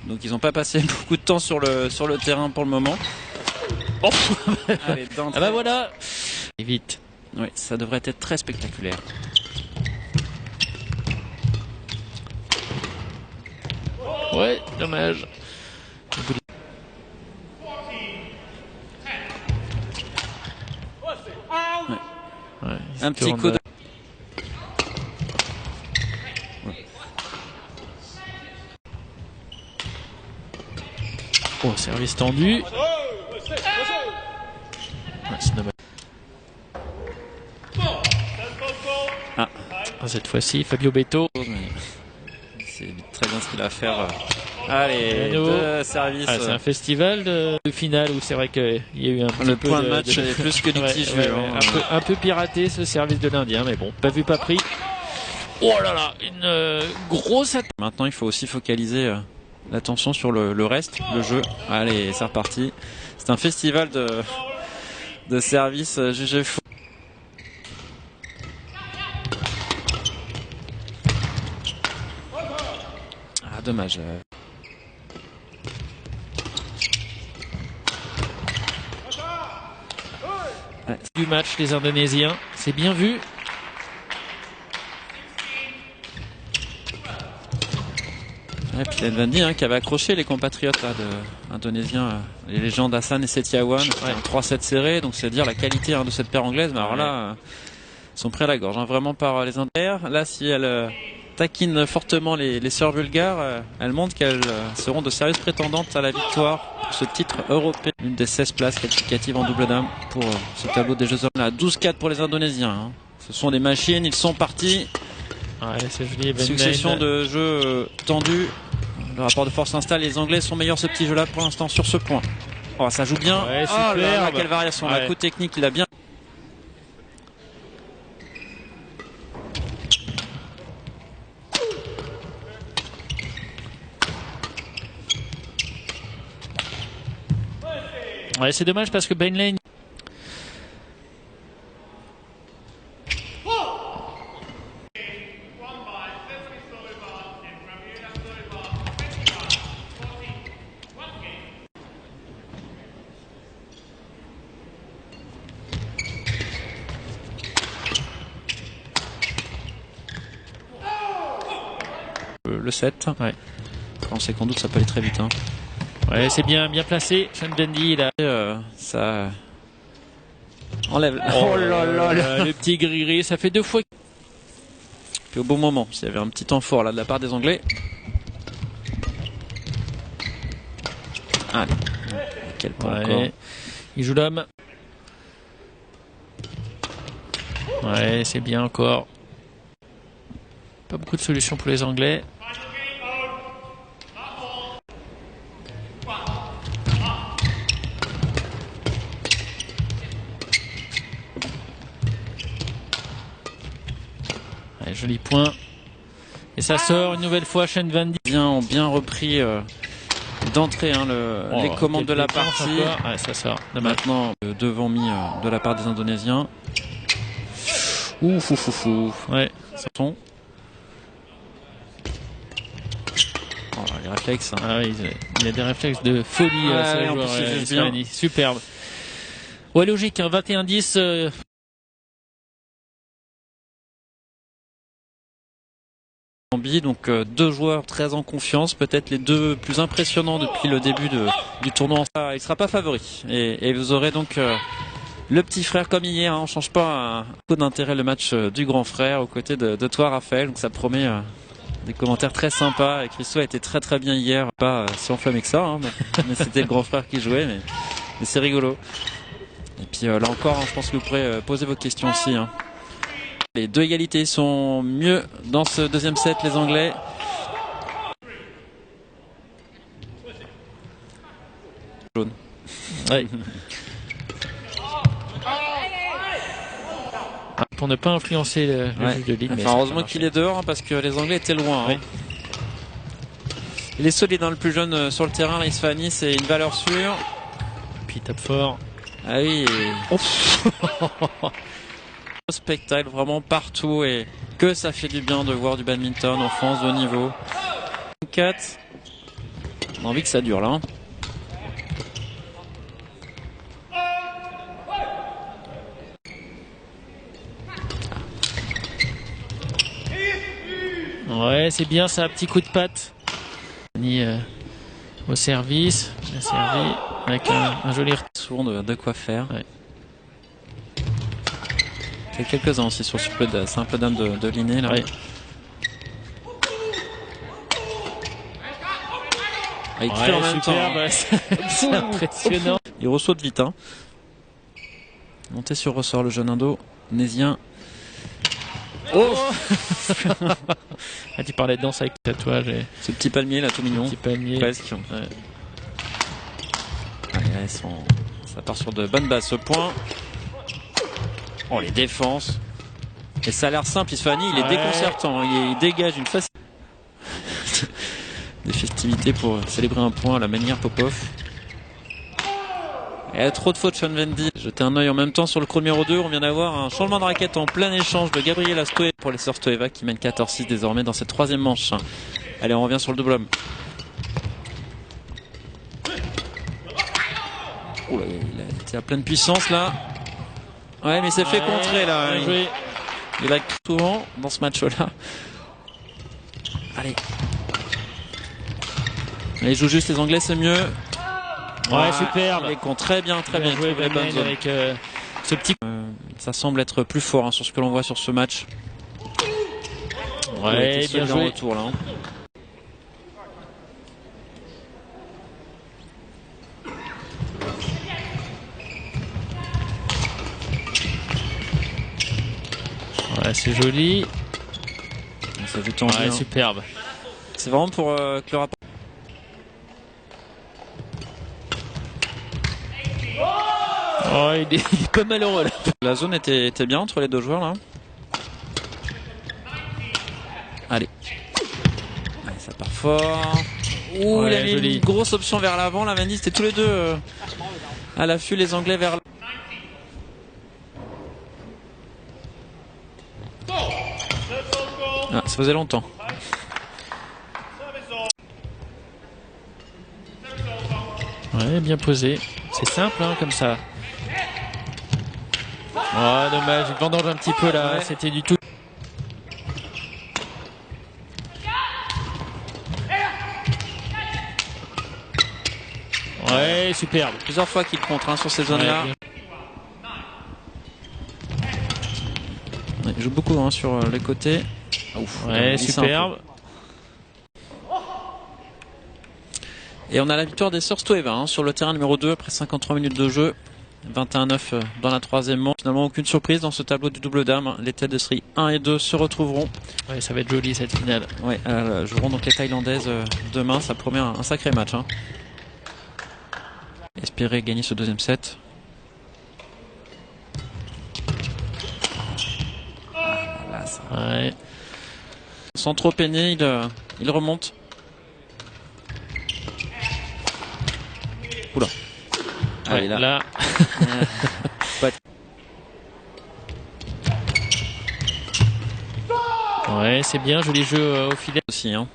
Donc ils n'ont pas passé beaucoup de temps sur le terrain pour le moment. Oh. Allez, ah bah voilà. Et vite. Oui, ça devrait être très spectaculaire. Ouais, dommage. Ouais, un petit coup de... Oh, service tendu. Ouais, c'est dommage. Cette fois-ci, Fabio Beto. C'est très bien ce qu'il a à faire. Allez, deux services. C'est un festival de finale où c'est vrai qu'il y a eu un petit le peu point de match est plus que litigieux. Un peu piraté ce service de l'Indien, mais bon, pas vu, pas pris. Oh là là, une grosse attaque. Maintenant, il faut aussi focaliser l'attention sur le reste, le jeu. Allez, c'est reparti. C'est un festival de services jugés fous. Ah, dommage. Du match, les Indonésiens, c'est bien vu. Et puis Elvandi qui avait accroché les compatriotes indonésiens, les légendes Hassan et Setiawan. Ouais. 3-7 serrés, donc c'est dire la qualité de cette paire anglaise. Mais alors là, ils sont pris à la gorge, vraiment par les Indiens. Là, si elles taquinent fortement les sœurs bulgares, elles montrent qu'elles seront de sérieuses prétendantes à la victoire pour ce titre européen. Une des 16 places qualificatives en double dame pour ce tableau des Jeux Olympiques. 12-4 pour les Indonésiens. Ce sont des machines, ils sont partis. Ouais, c'est joli. Succession de jeux tendus. Le rapport de force s'installe. Les Anglais sont meilleurs ce petit jeu-là pour l'instant sur ce point. Oh, ça joue bien. Ouais, oh là, quelle variation. Ouais. Un coup technique, il a bien. Ouais, c'est dommage parce que Ben Lane. Le 7. Ouais. On sait qu'en doute ça peut aller très vite. Ouais, c'est bien placé. Sean Dundee, il a ça enlève. Oh là là, le petit gris-gris, ça fait 2 fois. Puis au bon moment, s'il y avait un petit temps fort là de la part des Anglais. Allez, quel point encore. Il joue l'homme. Ouais, c'est bien encore. Pas beaucoup de solutions pour les Anglais. Allez, joli point. Et ça sort une nouvelle fois. Sean Van Dijk ont bien repris d'entrée les commandes de la partie. Ouais, ça sort. Maintenant, devant mis de la part des Indonésiens. Ouais. Ça tombe. Oh, les réflexes. Ah oui, il a des réflexes de folie. Ce joueur, superbe. Ouais, logique. 21-10. Donc 2 joueurs très en confiance, peut-être les 2 plus impressionnants depuis le début du tournoi. Il ne sera pas favori. Et vous aurez donc le petit frère comme hier. On ne change pas un coup d'intérêt le match du grand frère aux côtés de toi, Raphaël. Donc ça promet des commentaires très sympas. Et Christo a été très très bien hier. Pas si enflammé que ça, mais c'était le grand frère qui jouait. Mais c'est rigolo. Et puis là encore, je pense que vous pourrez poser vos questions aussi. Les 2 égalités sont mieux dans ce deuxième set, les Anglais. Jaune. Ouais. Pour ne pas influencer le juge de ligne. Heureusement qu'il est dehors parce que les Anglais étaient loin. Il est solide, le plus jeune sur le terrain, l'Isfani, c'est une valeur sûre. Puis il tape fort. Ah oui. Spectacle vraiment partout et que ça fait du bien de voir du badminton en France de haut niveau. 4. On a envie que ça dure là. Hein. Ouais, c'est bien ça, petit coup de patte. Au service, bien servi, avec un joli retour. Souvent de quoi faire. Ouais. Il y a quelques-uns aussi sur ce simple dame de Linné là. Ouais. Ah, il crée en même temps. C'est impressionnant. Il ressaute vite. Hein. Monté sur ressort le jeune indonésien. Oh Ah, tu parlais de danse avec le tatouage. Et... ce petit palmier là tout mignon. Petit palmier. Presque. Ouais. Allez, ça part sur de bonnes bases ce point. Oh les défenses. Et ça a l'air simple, Isfahani, il est déconcertant. Il dégage une facilité. Des festivités pour célébrer un point à la manière Popov. Et trop de fautes, Sean Vendy. Jeter un œil en même temps sur le chrono numéro 2. On vient d'avoir un changement de raquette en plein échange de Gabriela Stoeva pour les sœurs Stoeva qui mènent 14-6 désormais dans cette troisième manche. Allez, on revient sur le double homme. Oh là, il a été à pleine puissance là. Ouais, mais il s'est fait contrer là. Il a souvent dans ce match-là. Allez. Il joue juste les Anglais, c'est mieux. Ouais, superbe. Il compte très bien joué avec ce petit. Ça semble être plus fort hein, sur ce que l'on voit sur ce match. Ouais, bien joué. Retour, là, hein. Ouais, c'est joli. Ça joue tendu, hein. Superbe. C'est vraiment pour que le rapport. Oh, il est pas malheureux là. La zone était bien entre les deux joueurs là. Allez. Allez, ça part fort. Ouh, il avait une grosse option vers l'avant. La Vandy, c'était tous les deux à l'affût, les Anglais vers l'avant. Ah, ça faisait longtemps. Ouais, bien posé. C'est simple hein, comme ça. Oh, dommage, il vendange un petit peu là. Ouais. C'était du tout. Ouais, superbe. Plusieurs fois qu'il contre sur ces zones-là. Ouais, il joue beaucoup hein, sur les côtés. Ouf, ouais, superbe. Et on a la victoire des sœurs Stoeva hein, sur le terrain numéro 2 après 53 minutes de jeu. 21-9 dans la troisième manche. Finalement, aucune surprise dans ce tableau du double dame. Les têtes de série 1 et 2 se retrouveront. Ouais, ça va être joli cette finale. Ouais, joueront donc les Thaïlandaises demain. Ça promet un sacré match. Hein. Espérer gagner ce deuxième set. Ah, là, ça... ouais. Sans trop peiner, il remonte. Oula. Ouais, là. Ouais, c'est bien, joli jeu au filet aussi. Hein.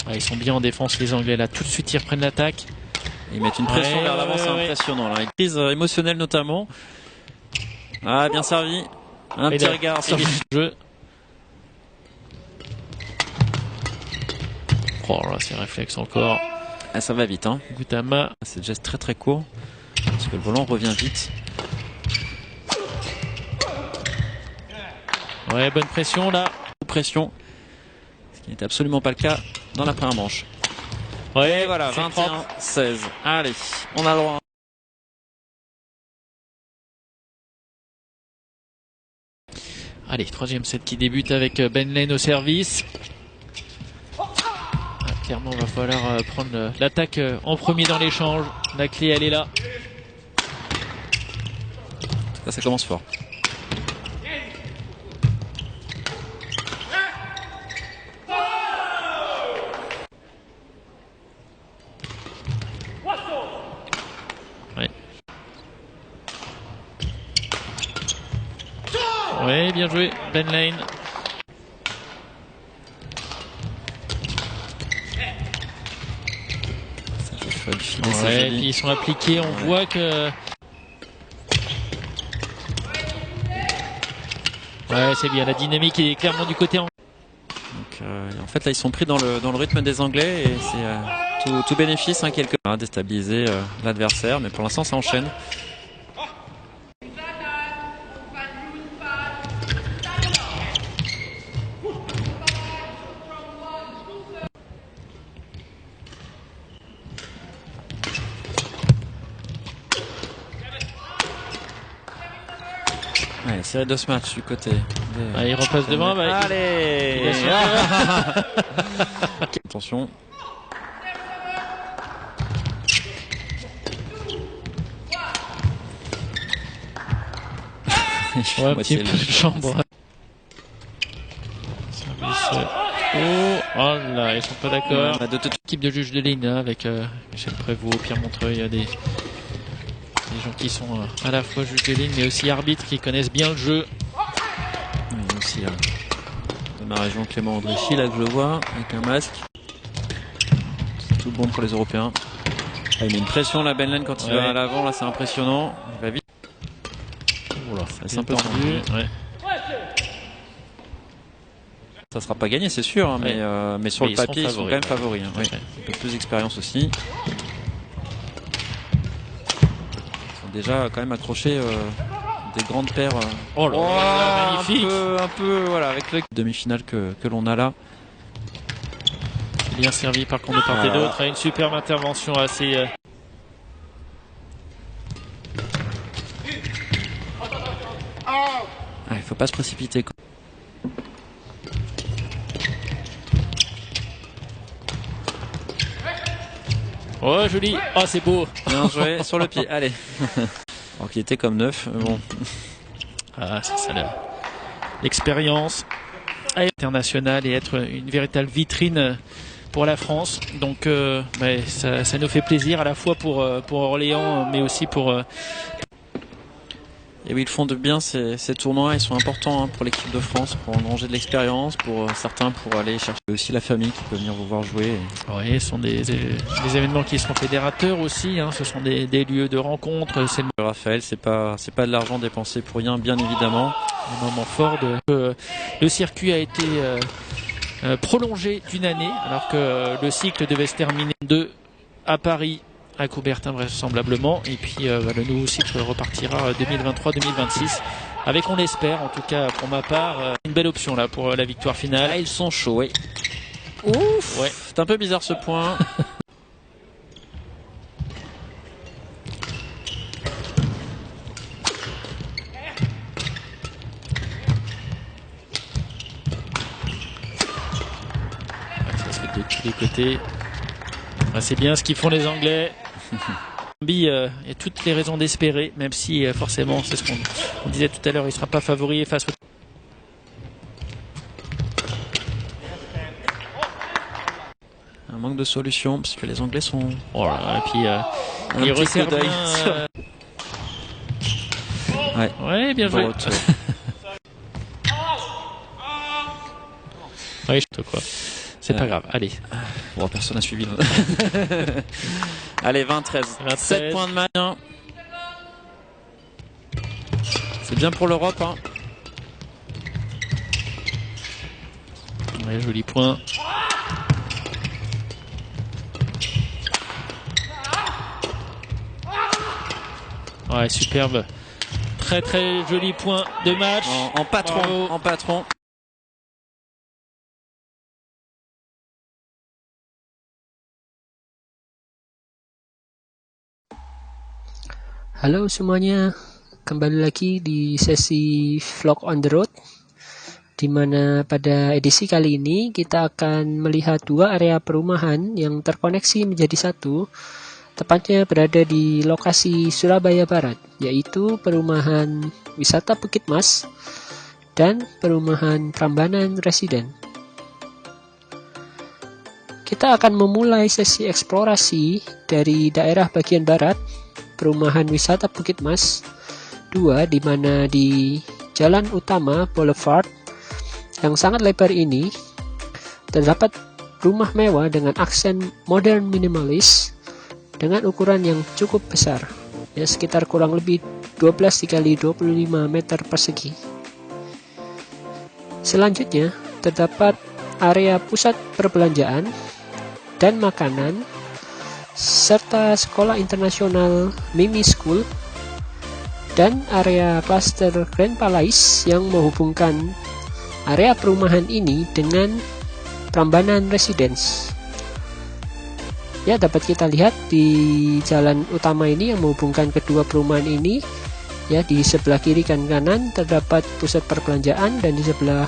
Ouais, ils sont bien en défense les Anglais là. Tout de suite ils reprennent l'attaque. Ils mettent une pression vers l'avant, c'est impressionnant. Là. Une prise émotionnelle notamment. Ah, bien servi. Un petit regard sur le jeu. Oh là, c'est réflexe encore. Ah, ça va vite. Hein. Gutama. C'est déjà très très court. Parce que le volant revient vite. Ouais, bonne pression là. Pression. Ce qui n'est absolument pas le cas dans la première manche. Ouais, et voilà, 21-16. Allez, on a le droit. Allez, troisième set qui débute avec Ben Lane au service. Clairement, il va falloir prendre l'attaque en premier dans l'échange. La clé, elle est là. Ça commence fort. Ouais. Ouais, bien joué, Ben Lane. Ouais, et puis ils sont appliqués, on voit que... Ouais, c'est bien, la dynamique est clairement du côté anglais. Donc, en fait, là, ils sont pris dans le rythme des Anglais et c'est tout bénéfice, hein, quelque part, déstabiliser l'adversaire, mais pour l'instant, ça enchaîne. Ouais, série de ce match du côté. Il repasse devant. Allez. Attention. Ouais, un petit peu de chambre. Oh là, ils sont pas d'accord. Équipe de juges de ligne hein, avec Michel Prévost, Pierre Montreuil, des gens qui sont à la fois juges de ligne mais aussi arbitres qui connaissent bien le jeu. Oui, aussi de ma région Clément Andrichy là que je vois avec un masque. C'est tout bon pour les Européens. Ah, il met une pression là Ben Lane quand il va à l'avant, là c'est impressionnant. Il va vite. Oula, c'est un peu tendu. Ouais. Ça sera pas gagné c'est sûr, hein, mais sur le papier ils sont quand même favoris. Hein, oui. Un peu plus d'expérience aussi. Ils sont déjà quand même accrochés des grandes paires. Oh là là, magnifique. Un peu voilà, avec le demi-finale que l'on a là. Bien servi par contre de part et d'autre. Une superbe intervention assez... il faut pas se précipiter. Oh joli. Oh c'est beau. Bien joué sur le pied. Allez. Alors qu'il était comme neuf. Bon. Ah c'est ça l'expérience internationale et être une véritable vitrine pour la France. Donc ça nous fait plaisir à la fois pour Orléans mais aussi pour... Et oui, ils font de bien ces tournois, ils sont importants hein, pour l'équipe de France, pour engranger de l'expérience, pour certains pour aller chercher aussi la famille qui peut venir vous voir jouer. Oui, ce sont des événements qui sont fédérateurs aussi, hein, ce sont des lieux de rencontre. Raphaël, c'est pas de l'argent dépensé pour rien, bien évidemment. Un moment fort le circuit a été prolongé d'une année, alors que le cycle devait se terminer à Paris, à Coubertin vraisemblablement, et puis le nouveau cycle repartira 2023-2026 avec, on l'espère, en tout cas pour ma part, une belle option là pour la victoire finale. Ils sont chauds, oui. Ouf, ouais. C'est un peu bizarre ce point. Ça se fait de tous les côtés. C'est bien ce qu'ils font les Anglais. Il y a toutes les raisons d'espérer, même si forcément, c'est ce qu'on disait tout à l'heure, il ne sera pas favori face au... Un manque de solution, parce que les Anglais sont... Oh là là, et puis ils resserrent bien... Ouais, bien joué. Oui, quoi. C'est pas grave, allez. Bon, personne n'a suivi. Allez, 20-13. 7 points de match. C'est bien pour l'Europe. Hein. Ouais, joli point. Ouais, superbe. Très très joli point de match. En patron. Bravo. En patron. Halo semuanya, kembali lagi di sesi vlog on the road, di mana pada edisi kali ini kita akan melihat dua area perumahan yang terkoneksi menjadi satu, tepatnya berada di lokasi Surabaya Barat, yaitu perumahan wisata Bukit Mas dan perumahan Prambanan Residen. Kita akan memulai sesi eksplorasi dari daerah bagian barat, perumahan wisata Bukit Mas 2, di mana di jalan utama Boulevard yang sangat lebar ini, terdapat rumah mewah dengan aksen modern minimalis dengan ukuran yang cukup besar, ya sekitar kurang lebih 12 kali 25 meter persegi. Selanjutnya, terdapat area pusat perbelanjaan dan makanan serta sekolah internasional Mimi School dan area klaster Grand Palais yang menghubungkan area perumahan ini dengan Prambanan Residence. Ya, dapat kita lihat di jalan utama ini yang menghubungkan kedua perumahan ini, ya di sebelah kiri dan kanan terdapat pusat perbelanjaan, dan di sebelah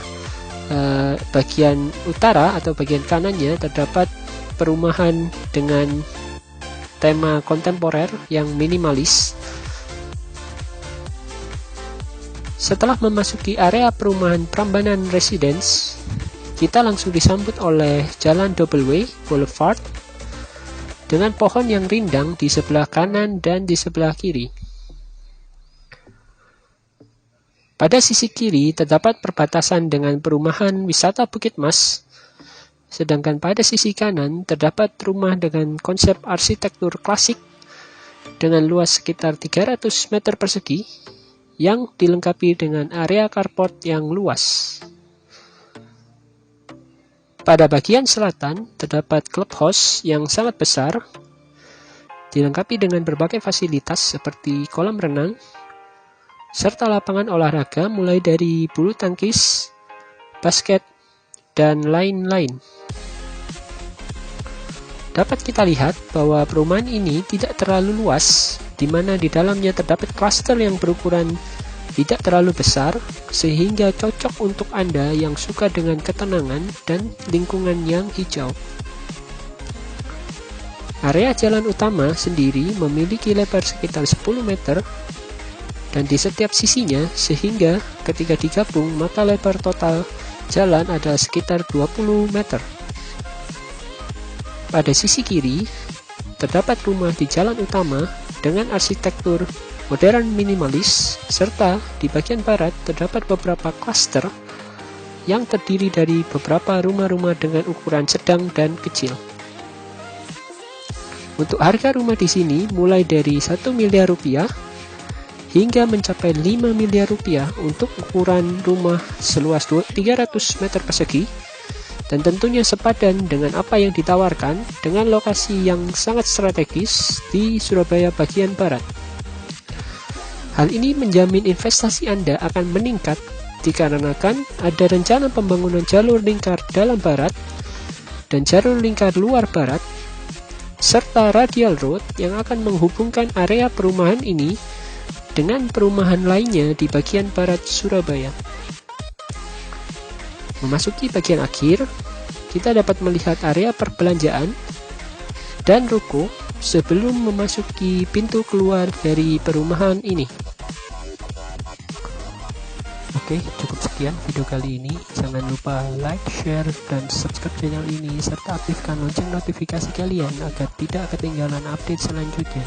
bagian utara atau bagian kanannya terdapat perumahan dengan tema kontemporer yang minimalis. Setelah memasuki area perumahan Prambanan Residence, kita langsung disambut oleh jalan Double Way Boulevard dengan pohon yang rindang di sebelah kanan dan di sebelah kiri. Pada sisi kiri terdapat perbatasan dengan perumahan wisata Bukit Mas, sedangkan pada sisi kanan terdapat rumah dengan konsep arsitektur klasik dengan luas sekitar 300 meter persegi yang dilengkapi dengan area carport yang luas. Pada bagian selatan terdapat clubhouse yang sangat besar, dilengkapi dengan berbagai fasilitas seperti kolam renang, serta lapangan olahraga mulai dari bulu tangkis, basket, dan lain-lain. Dapat kita lihat bahwa perumahan ini tidak terlalu luas, di mana di dalamnya terdapat klaster yang berukuran tidak terlalu besar, sehingga cocok untuk Anda yang suka dengan ketenangan dan lingkungan yang hijau. Area jalan utama sendiri memiliki lebar sekitar 10 meter dan di setiap sisinya, sehingga ketika digabung maka lebar total jalan adalah sekitar 20 meter. Pada sisi kiri, terdapat rumah di jalan utama dengan arsitektur modern minimalis, serta di bagian barat terdapat beberapa klaster yang terdiri dari beberapa rumah-rumah dengan ukuran sedang dan kecil. Untuk harga rumah di sini mulai dari 1 miliar rupiah hingga mencapai 5 miliar rupiah untuk ukuran rumah seluas 300 meter persegi, dan tentunya sepadan dengan apa yang ditawarkan dengan lokasi yang sangat strategis di Surabaya bagian barat. Hal ini menjamin investasi Anda akan meningkat dikarenakan ada rencana pembangunan jalur lingkar dalam barat dan jalur lingkar luar barat, serta radial road yang akan menghubungkan area perumahan ini dengan perumahan lainnya di bagian barat Surabaya. Memasuki bagian akhir, kita dapat melihat area perbelanjaan dan ruko sebelum memasuki pintu keluar dari perumahan ini. Oke, cukup sekian video kali ini. Jangan lupa like, share, dan subscribe channel ini serta aktifkan lonceng notifikasi kalian agar tidak ketinggalan update selanjutnya.